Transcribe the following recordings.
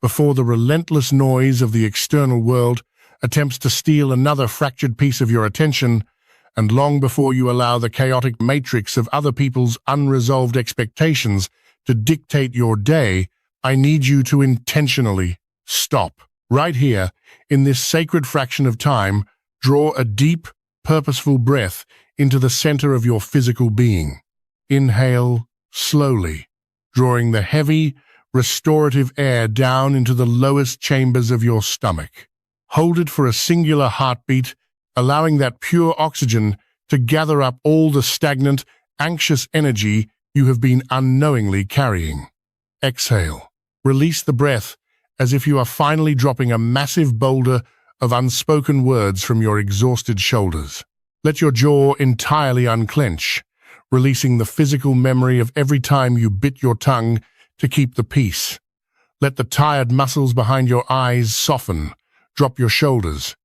before the relentless noise of the external world attempts to steal another fractured piece of your attention, and long before you allow the chaotic matrix of other people's unresolved expectations to dictate your day, I need you to intentionally stop. Right here, in this sacred fraction of time, draw a deep, purposeful breath into the center of your physical being. Inhale slowly, drawing the heavy, restorative air down into the lowest chambers of your stomach. Hold it for a singular heartbeat, allowing that pure oxygen to gather up all the stagnant, anxious energy you have been unknowingly carrying. Exhale. Release the breath as if you are finally dropping a massive boulder of unspoken words from your exhausted shoulders. Let your jaw entirely unclench, releasing the physical memory of every time you bit your tongue to keep the peace. Let the tired muscles behind your eyes soften. Drop your shoulders.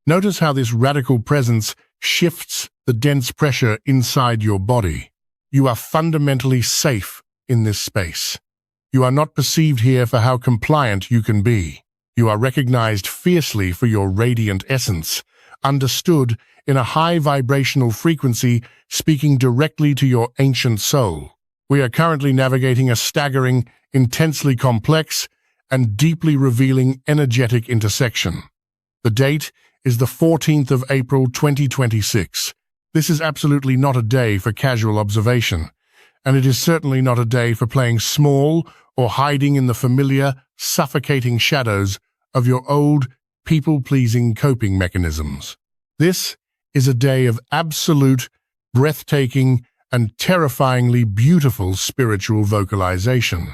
Notice how this radical presence shifts the dense pressure inside your body. You are fundamentally safe in this space. You are not perceived here for how compliant you can be. You are recognized fiercely for your radiant essence, understood in a high vibrational frequency speaking directly to your ancient soul. We are currently navigating a staggering, intensely complex, and deeply revealing energetic intersection. The date is the 14th of April 2026. This is absolutely not a day for casual observation, and it is certainly not a day for playing small or hiding in the familiar, suffocating shadows of your old, people-pleasing coping mechanisms. This is a day of absolute, breathtaking, and terrifyingly beautiful spiritual vocalization.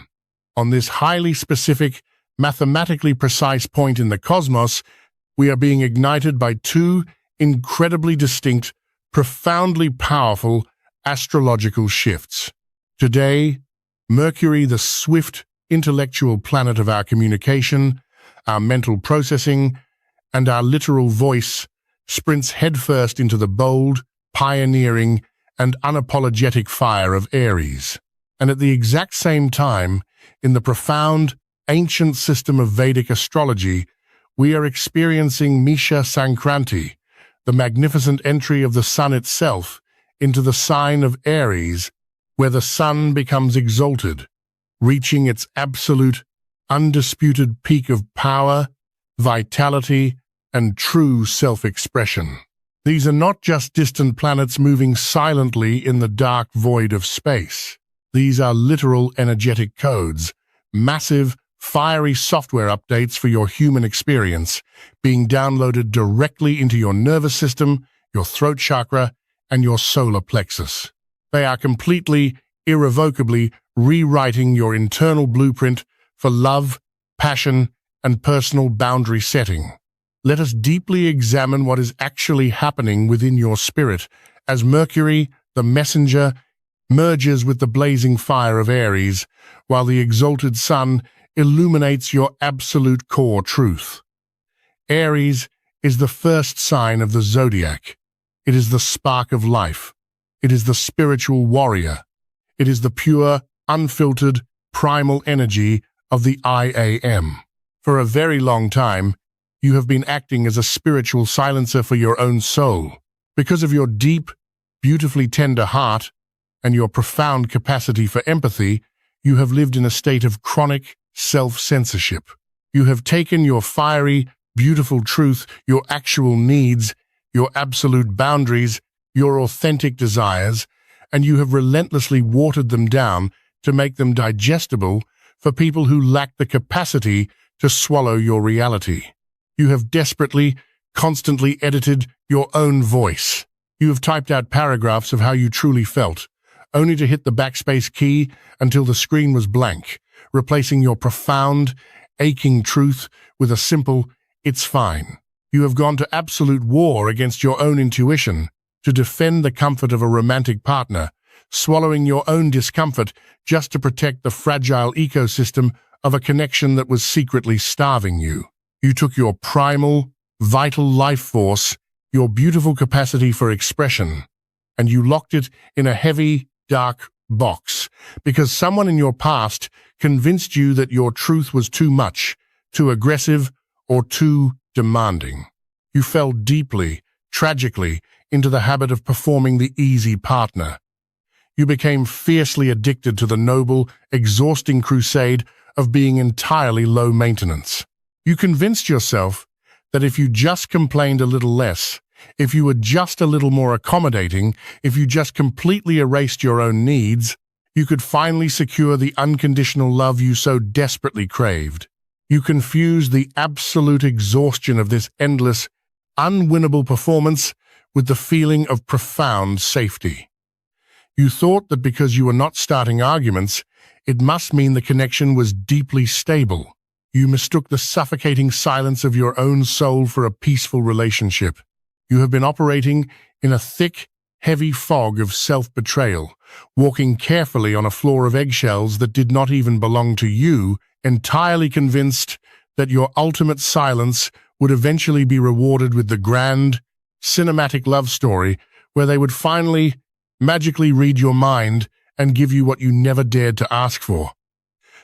On this highly specific, mathematically precise point in the cosmos, we are being ignited by two incredibly distinct, profoundly powerful astrological shifts. Today, Mercury, the swift, intellectual planet of our communication, our mental processing, and our literal voice, sprints headfirst into the bold, pioneering, and unapologetic fire of Aries. And at the exact same time, in the profound, ancient system of Vedic astrology, we are experiencing Misha Sankranti, the magnificent entry of the sun itself into the sign of Aries, where the sun becomes exalted, reaching its absolute, undisputed peak of power, vitality, and true self-expression. These are not just distant planets moving silently in the dark void of space. These are literal energetic codes, massive, fiery software updates for your human experience, being downloaded directly into your nervous system, your throat chakra, and your solar plexus. They are completely, irrevocably rewriting your internal blueprint for love, passion, and personal boundary setting. Let us deeply examine what is actually happening within your spirit as Mercury, the messenger, merges with the blazing fire of Aries, while the exalted sun illuminates your absolute core truth. Aries is the first sign of the zodiac. It is the spark of life. It is the spiritual warrior. It is the pure, unfiltered, primal energy of the I Am. For a very long time, you have been acting as a spiritual silencer for your own soul. Because of your deep, beautifully tender heart and your profound capacity for empathy, you have lived in a state of chronic self-censorship. You have taken your fiery, beautiful truth, your actual needs, your absolute boundaries, your authentic desires, and you have relentlessly watered them down to make them digestible for people who lack the capacity to swallow your reality. You have desperately, constantly edited your own voice. You have typed out paragraphs of how you truly felt, only to hit the backspace key until the screen was blank, replacing your profound, aching truth with a simple, "It's fine." You have gone to absolute war against your own intuition to defend the comfort of a romantic partner, swallowing your own discomfort just to protect the fragile ecosystem of a connection that was secretly starving you. You took your primal, vital life force, your beautiful capacity for expression, and you locked it in a heavy, dark box because someone in your past convinced you that your truth was too much, too aggressive, or too demanding. You fell deeply, tragically, into the habit of performing the easy partner. You became fiercely addicted to the noble, exhausting crusade of being entirely low maintenance. You convinced yourself that if you just complained a little less, if you were just a little more accommodating, if you just completely erased your own needs, you could finally secure the unconditional love you so desperately craved. You confused the absolute exhaustion of this endless, unwinnable performance with the feeling of profound safety. You thought that because you were not starting arguments, it must mean the connection was deeply stable. You mistook the suffocating silence of your own soul for a peaceful relationship. You have been operating in a thick, heavy fog of self-betrayal, walking carefully on a floor of eggshells that did not even belong to you, entirely convinced that your ultimate silence would eventually be rewarded with the grand, cinematic love story where they would finally, magically read your mind and give you what you never dared to ask for.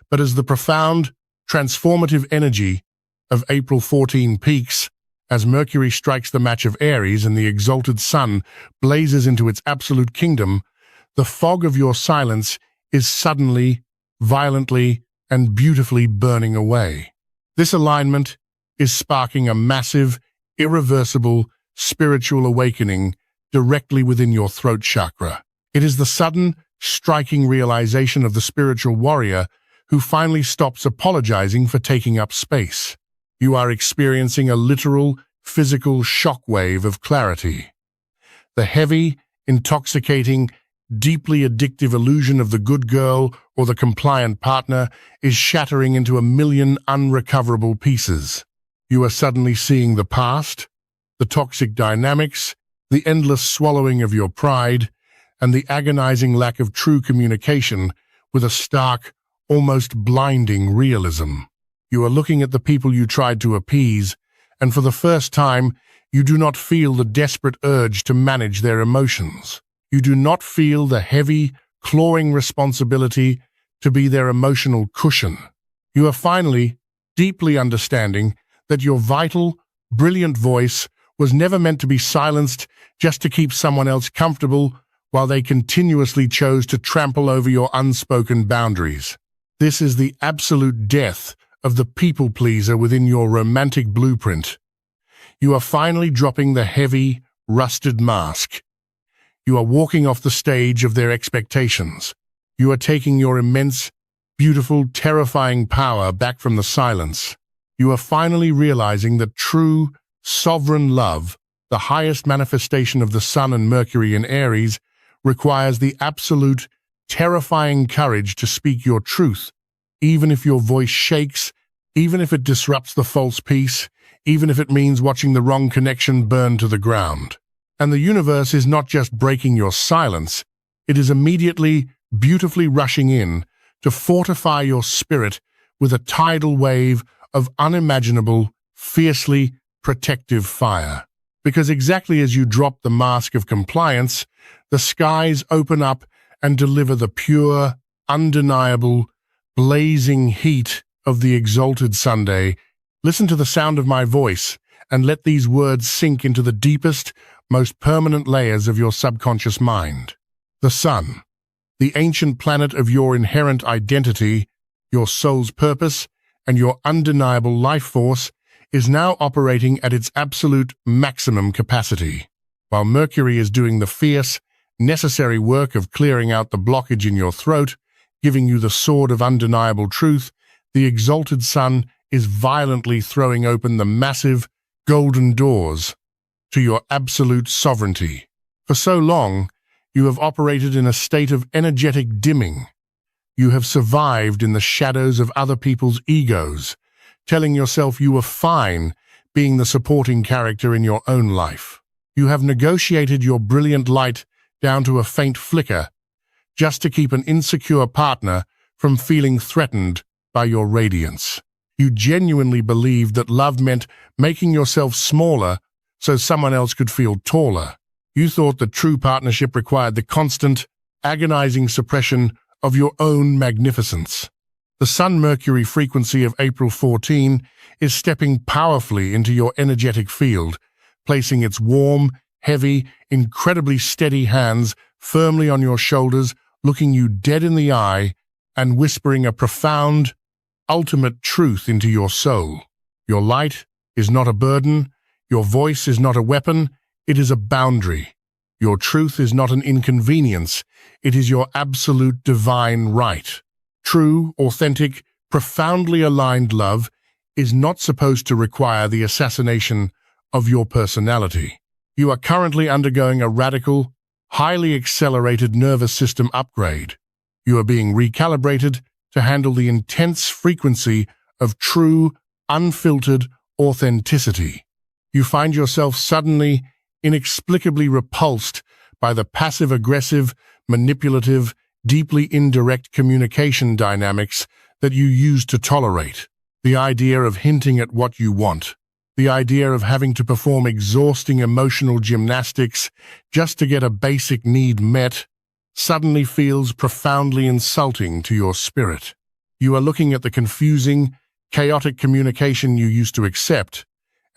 But as the profound, transformative energy of April 14 peaks, as Mercury strikes the match of Aries and the exalted sun blazes into its absolute kingdom, the fog of your silence is suddenly, violently, and beautifully burning away. This alignment is sparking a massive, irreversible, spiritual awakening directly within your throat chakra. It is the sudden, striking realization of the spiritual warrior who finally stops apologizing for taking up space. You are experiencing a literal, physical shockwave of clarity. The heavy, intoxicating, deeply addictive illusion of the good girl or the compliant partner is shattering into a million unrecoverable pieces. You are suddenly seeing the past, the toxic dynamics, the endless swallowing of your pride, and the agonizing lack of true communication with a stark, almost blinding realism. You are looking at the people you tried to appease, and for the first time, you do not feel the desperate urge to manage their emotions. You do not feel the heavy, clawing responsibility to be their emotional cushion. You are finally, deeply understanding that your vital, brilliant voice was never meant to be silenced just to keep someone else comfortable while they continuously chose to trample over your unspoken boundaries. This is the absolute death of the people-pleaser within your romantic blueprint. You are finally dropping the heavy, rusted mask. You are walking off the stage of their expectations. You are taking your immense, beautiful, terrifying power back from the silence. You are finally realizing that true, sovereign love, the highest manifestation of the Sun and Mercury in Aries, requires the absolute, terrifying courage to speak your truth, even if your voice shakes, even if it disrupts the false peace, even if it means watching the wrong connection burn to the ground. And the universe is not just breaking your silence, it is immediately, beautifully rushing in to fortify your spirit with a tidal wave of unimaginable, fiercely protective fire. Because exactly as you drop the mask of compliance, the skies open up and deliver the pure, undeniable, blazing heat of the exalted Sunday. Listen to the sound of my voice and let these words sink into the deepest, most permanent layers of your subconscious mind. The Sun, the ancient planet of your inherent identity, your soul's purpose, and your undeniable life force, is now operating at its absolute maximum capacity. While Mercury is doing the fierce, necessary work of clearing out the blockage in your throat, giving you the sword of undeniable truth, the exalted Sun is violently throwing open the massive, golden doors to your absolute sovereignty. For so long, you have operated in a state of energetic dimming. You have survived in the shadows of other people's egos, telling yourself you were fine being the supporting character in your own life. You have negotiated your brilliant light down to a faint flicker, just to keep an insecure partner from feeling threatened by your radiance. You genuinely believed that love meant making yourself smaller so someone else could feel taller. You thought that true partnership required the constant, agonizing suppression of your own magnificence. The Sun-Mercury frequency of April 14 is stepping powerfully into your energetic field, placing its warm, heavy, incredibly steady hands firmly on your shoulders, looking you dead in the eye and whispering a profound, ultimate truth into your soul. Your light is not a burden, your voice is not a weapon, it is a boundary. Your truth is not an inconvenience, it is your absolute divine right. True, authentic, profoundly aligned love is not supposed to require the assassination of your personality. You are currently undergoing a radical, highly accelerated nervous system upgrade. You are being recalibrated to handle the intense frequency of true, unfiltered authenticity. You find yourself suddenly, inexplicably repulsed by the passive-aggressive, manipulative, deeply indirect communication dynamics that you used to tolerate. The idea of hinting at what you want. The idea of having to perform exhausting emotional gymnastics just to get a basic need met suddenly feels profoundly insulting to your spirit. You are looking at the confusing, chaotic communication you used to accept,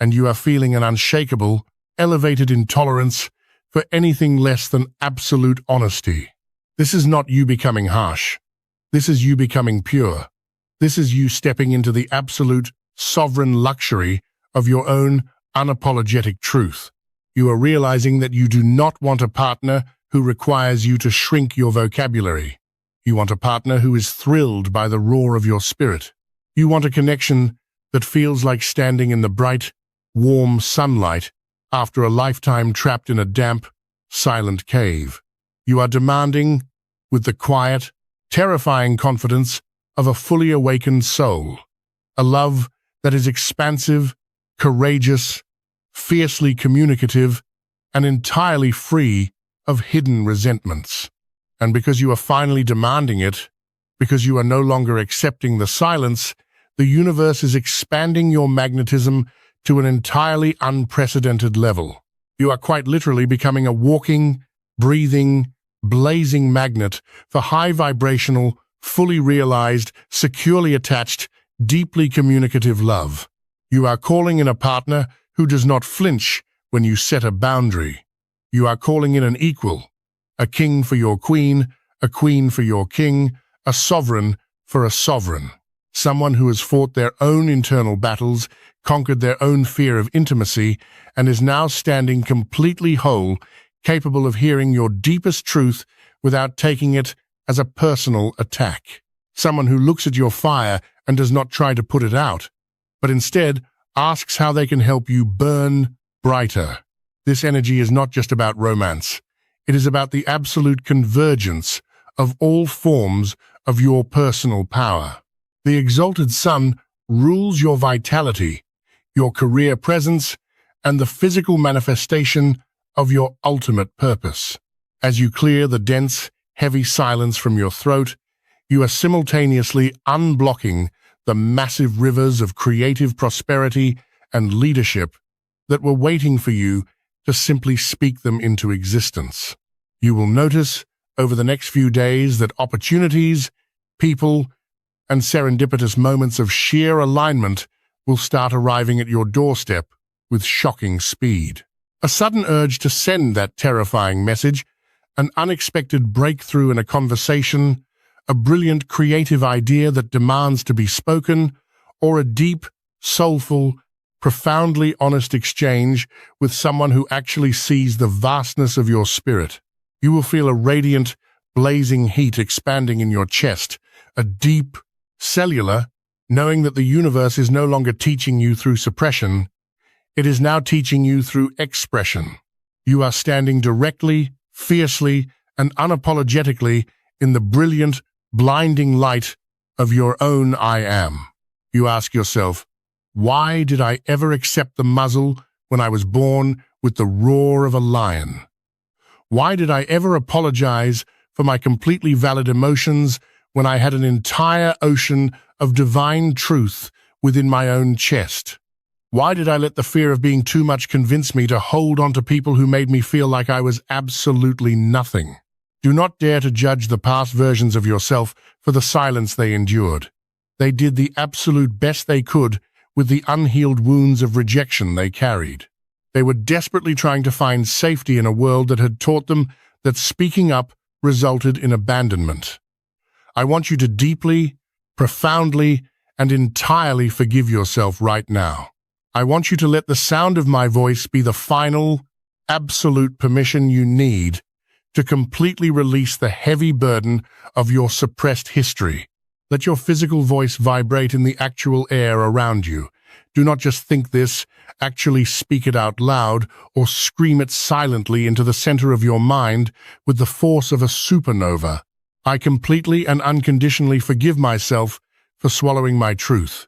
and you are feeling an unshakable, elevated intolerance for anything less than absolute honesty. This is not you becoming harsh. This is you becoming pure. This is you stepping into the absolute, sovereign luxury of your own unapologetic truth. You are realizing that you do not want a partner who requires you to shrink your vocabulary. You want a partner who is thrilled by the roar of your spirit. You want a connection that feels like standing in the bright, warm sunlight after a lifetime trapped in a damp, silent cave. You are demanding, with the quiet, terrifying confidence of a fully awakened soul, a love that is expansive, courageous, fiercely communicative, and entirely free of hidden resentments. And because you are finally demanding it, because you are no longer accepting the silence, the universe is expanding your magnetism to an entirely unprecedented level. You are quite literally becoming a walking, breathing, blazing magnet for high-vibrational, fully realized, securely attached, deeply communicative love. You are calling in a partner who does not flinch when you set a boundary. You are calling in an equal, a king for your queen, a queen for your king, a sovereign for a sovereign. Someone who has fought their own internal battles, conquered their own fear of intimacy, and is now standing completely whole, capable of hearing your deepest truth without taking it as a personal attack. Someone who looks at your fire and does not try to put it out, but instead asks how they can help you burn brighter. This energy is not just about romance. It is about the absolute convergence of all forms of your personal power. The exalted sun rules your vitality, your career presence, and the physical manifestation of your ultimate purpose. As you clear the dense, heavy silence from your throat, you are simultaneously unblocking the massive rivers of creative prosperity and leadership that were waiting for you to simply speak them into existence. You will notice over the next few days that opportunities, people, and serendipitous moments of sheer alignment will start arriving at your doorstep with shocking speed. A sudden urge to send that terrifying message, an unexpected breakthrough in a conversation, a brilliant creative idea that demands to be spoken, or a deep, soulful, profoundly honest exchange with someone who actually sees the vastness of your spirit. You will feel a radiant, blazing heat expanding in your chest, a deep, cellular, knowing that the universe is no longer teaching you through suppression, it is now teaching you through expression. You are standing directly, fiercely, and unapologetically in the brilliant, blinding light of your own I am. You ask yourself, why did I ever accept the muzzle when I was born with the roar of a lion? Why did I ever apologize for my completely valid emotions when I had an entire ocean of divine truth within my own chest? Why did I let the fear of being too much convince me to hold on to people who made me feel like I was absolutely nothing? Do not dare to judge the past versions of yourself for the silence they endured. They did the absolute best they could with the unhealed wounds of rejection they carried. They were desperately trying to find safety in a world that had taught them that speaking up resulted in abandonment. I want you to deeply, profoundly, and entirely forgive yourself right now. I want you to let the sound of my voice be the final, absolute permission you need to completely release the heavy burden of your suppressed history. Let your physical voice vibrate in the actual air around you. Do not just think this, actually speak it out loud or scream it silently into the center of your mind with the force of a supernova. I completely and unconditionally forgive myself for swallowing my truth.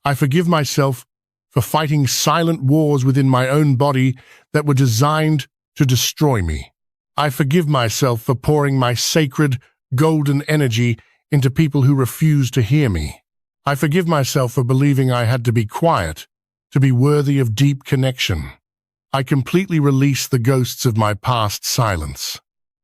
I forgive myself for fighting silent wars within my own body that were designed to destroy me. I forgive myself for pouring my sacred, golden energy into people who refuse to hear me. I forgive myself for believing I had to be quiet to be worthy of deep connection. I completely release the ghosts of my past silence.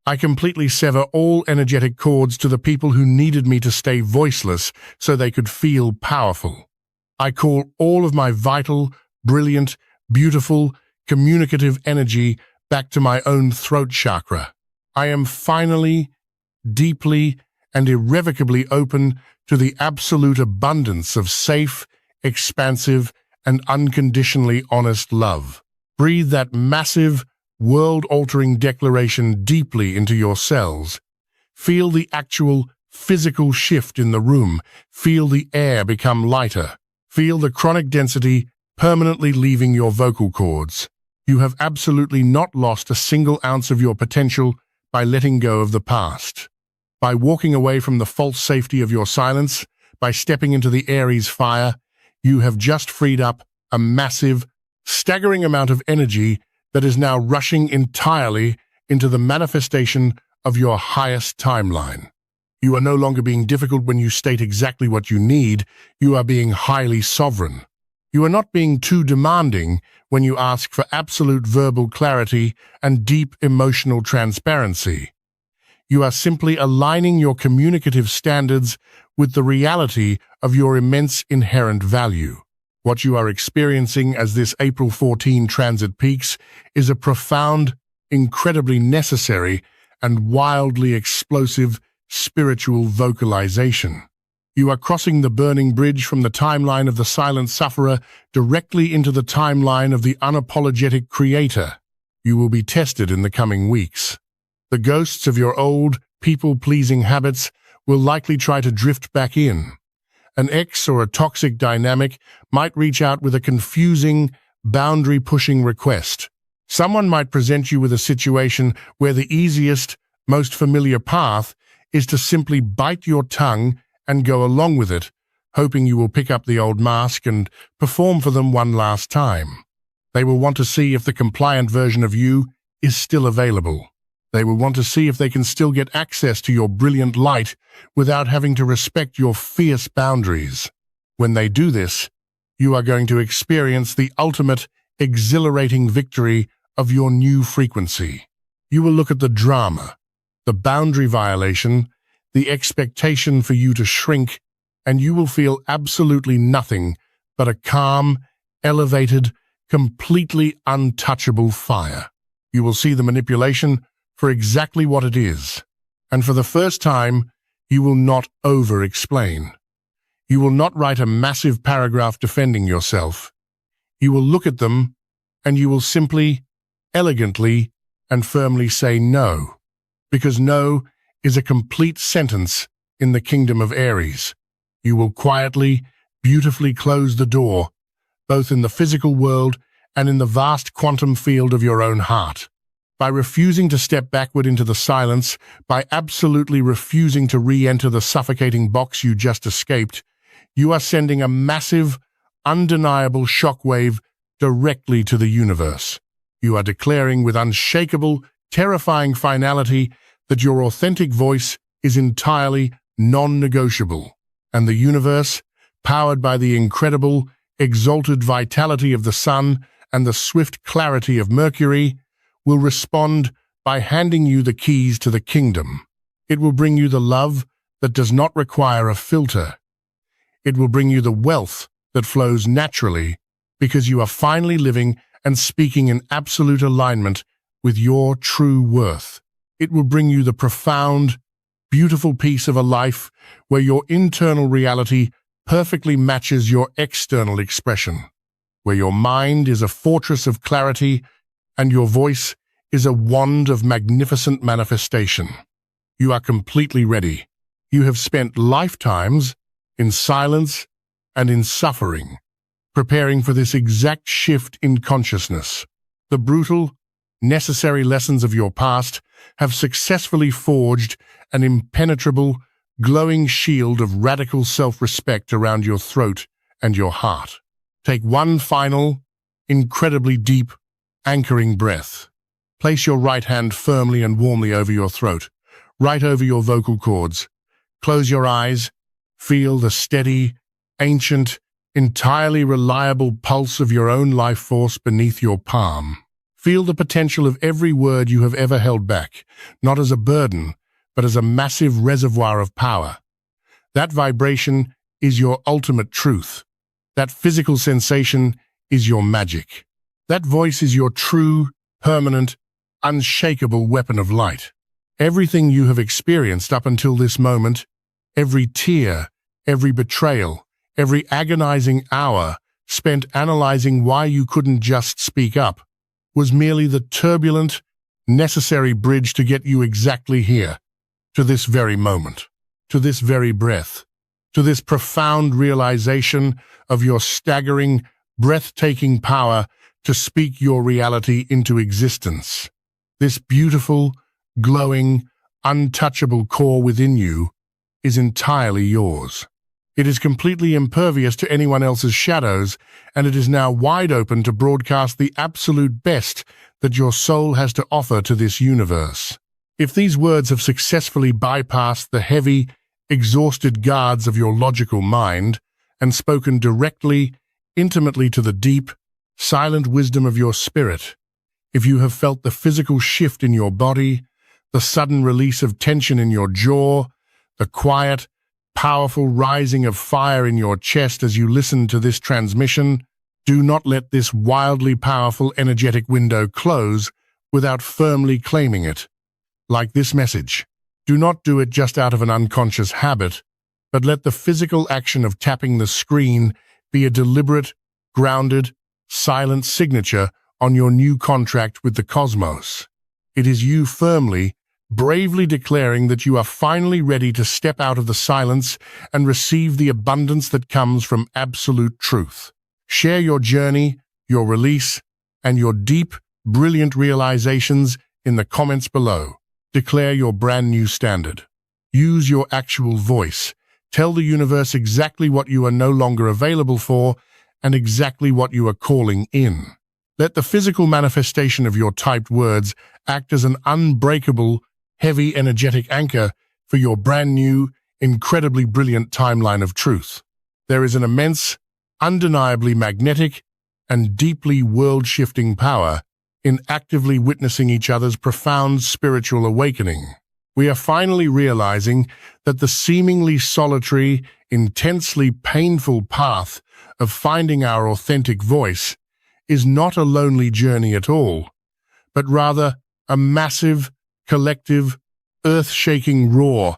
I completely sever all energetic cords to the people who needed me to stay voiceless so they could feel powerful. I call all of my vital, brilliant, beautiful, communicative energy back to my own throat chakra. I am finally, deeply, and irrevocably open to the absolute abundance of safe, expansive, and unconditionally honest love. Breathe that massive, world-altering declaration deeply into your cells. Feel the actual physical shift in the room. Feel the air become lighter. Feel the chronic density permanently leaving your vocal cords. You have absolutely not lost a single ounce of your potential by letting go of the past. By walking away from the false safety of your silence, by stepping into the Aries fire, you have just freed up a massive, staggering amount of energy that is now rushing entirely into the manifestation of your highest timeline. You are no longer being difficult when you state exactly what you need. You are being highly sovereign. You are not being too demanding when you ask for absolute verbal clarity and deep emotional transparency. You are simply aligning your communicative standards with the reality of your immense inherent value. What you are experiencing as this April 14 transit peaks is a profound, incredibly necessary, and wildly explosive spiritual vocalization. You are crossing the burning bridge from the timeline of the silent sufferer directly into the timeline of the unapologetic creator. You will be tested in the coming weeks. The ghosts of your old, people-pleasing habits will likely try to drift back in. An ex or a toxic dynamic might reach out with a confusing, boundary-pushing request. Someone might present you with a situation where the easiest, most familiar path is to simply bite your tongue and go along with it, hoping you will pick up the old mask and perform for them one last time. They will want to see if the compliant version of you is still available. They will want to see if they can still get access to your brilliant light without having to respect your fierce boundaries. When they do this, you are going to experience the ultimate, exhilarating victory of your new frequency. You will look at the drama, the boundary violation, the expectation for you to shrink, and you will feel absolutely nothing but a calm, elevated, completely untouchable fire. You will see the manipulation for exactly what it is, and for the first time, you will not over-explain. You will not write a massive paragraph defending yourself. You will look at them, and you will simply, elegantly, and firmly say no, because no is a complete sentence in the kingdom of Aries. You will quietly, beautifully close the door, both in the physical world and in the vast quantum field of your own heart. By refusing to step backward into the silence, by absolutely refusing to re-enter the suffocating box you just escaped, you are sending a massive, undeniable shockwave directly to the universe. You are declaring with unshakable, terrifying finality that your authentic voice is entirely non-negotiable, and the universe, powered by the incredible, exalted vitality of the sun and the swift clarity of Mercury, will respond by handing you the keys to the kingdom. It will bring you the love that does not require a filter. It will bring you the wealth that flows naturally because you are finally living and speaking in absolute alignment with your true worth. It will bring you the profound, beautiful peace of a life where your internal reality perfectly matches your external expression, where your mind is a fortress of clarity and your voice is a wand of magnificent manifestation. You are completely ready. You have spent lifetimes in silence and in suffering, preparing for this exact shift in consciousness. The brutal, necessary lessons of your past have successfully forged an impenetrable, glowing shield of radical self-respect around your throat and your heart. Take one final, incredibly deep, anchoring breath. Place your right hand firmly and warmly over your throat, right over your vocal cords. Close your eyes. Feel the steady, ancient, entirely reliable pulse of your own life force beneath your palm. Feel the potential of every word you have ever held back, not as a burden, but as a massive reservoir of power. That vibration is your ultimate truth. That physical sensation is your magic. That voice is your true, permanent, unshakable weapon of light. Everything you have experienced up until this moment, every tear, every betrayal, every agonizing hour spent analyzing why you couldn't just speak up, was merely the turbulent, necessary bridge to get you exactly here, to this very moment, to this very breath, to this profound realization of your staggering, breathtaking power to speak your reality into existence. This beautiful, glowing, untouchable core within you is entirely yours. It is completely impervious to anyone else's shadows, and it is now wide open to broadcast the absolute best that your soul has to offer to this universe. If these words have successfully bypassed the heavy, exhausted guards of your logical mind and spoken directly, intimately to the deep, silent wisdom of your spirit, if you have felt the physical shift in your body, the sudden release of tension in your jaw, the quiet, powerful rising of fire in your chest as you listen to this transmission, do not let this wildly powerful energetic window close without firmly claiming it. Like this message, do not do it just out of an unconscious habit, but let the physical action of tapping the screen be a deliberate, grounded, silent signature on your new contract with the cosmos. It is you firmly, bravely declaring that you are finally ready to step out of the silence and receive the abundance that comes from absolute truth. Share your journey, your release, and your deep, brilliant realizations in the comments below. Declare your brand new standard. Use your actual voice. Tell the universe exactly what you are no longer available for and exactly what you are calling in. Let the physical manifestation of your typed words act as an unbreakable, heavy, energetic anchor for your brand new, incredibly brilliant timeline of truth. There is an immense, undeniably magnetic, and deeply world-shifting power in actively witnessing each other's profound spiritual awakening. We are finally realizing that the seemingly solitary, intensely painful path of finding our authentic voice is not a lonely journey at all, but rather a massive, collective, earth-shaking roar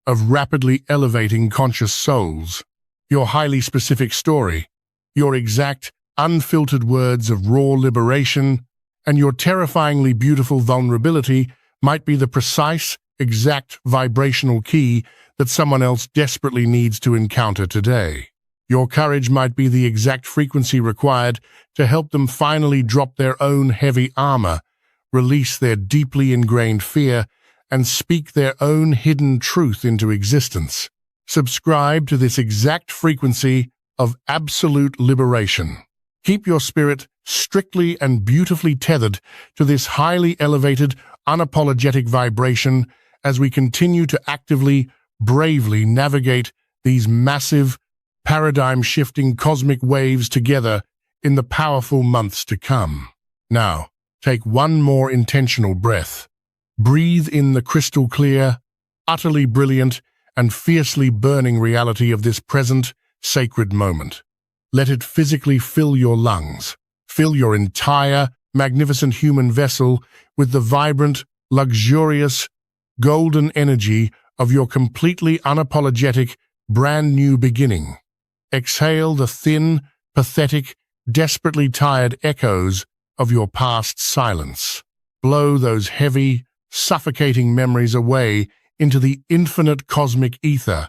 of rapidly elevating conscious souls. Your highly specific story, your exact, unfiltered words of raw liberation, and your terrifyingly beautiful vulnerability might be the precise, exact vibrational key that someone else desperately needs to encounter today. Your courage might be the exact frequency required to help them finally drop their own heavy armor, release their deeply ingrained fear, and speak their own hidden truth into existence. Subscribe to this exact frequency of absolute liberation. Keep your spirit strictly and beautifully tethered to this highly elevated, unapologetic vibration as we continue to actively, bravely navigate these massive, paradigm-shifting cosmic waves together in the powerful months to come. Now, take one more intentional breath. Breathe in the crystal clear, utterly brilliant, and fiercely burning reality of this present, sacred moment. Let it physically fill your lungs. Fill your entire, magnificent human vessel with the vibrant, luxurious, golden energy of your completely unapologetic, brand new beginning. Exhale the thin, pathetic, desperately tired echoes of your past silence. Blow those heavy, suffocating memories away into the infinite cosmic ether,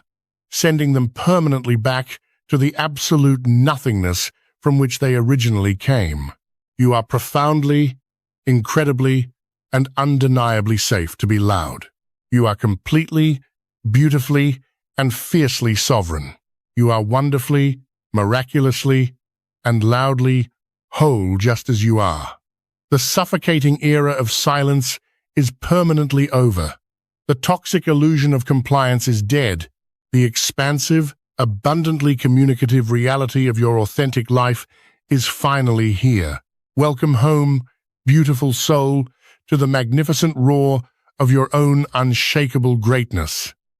sending them permanently back to the absolute nothingness from which they originally came. You are profoundly, incredibly, and undeniably safe to be loud. You are completely, beautifully, and fiercely sovereign. You are wonderfully, miraculously, and loudly whole just as you are. The suffocating era of silence is permanently over. The toxic illusion of compliance is dead. The expansive, abundantly communicative reality of your authentic life is finally here. Welcome home, beautiful soul, to the magnificent roar of your own unshakable greatness.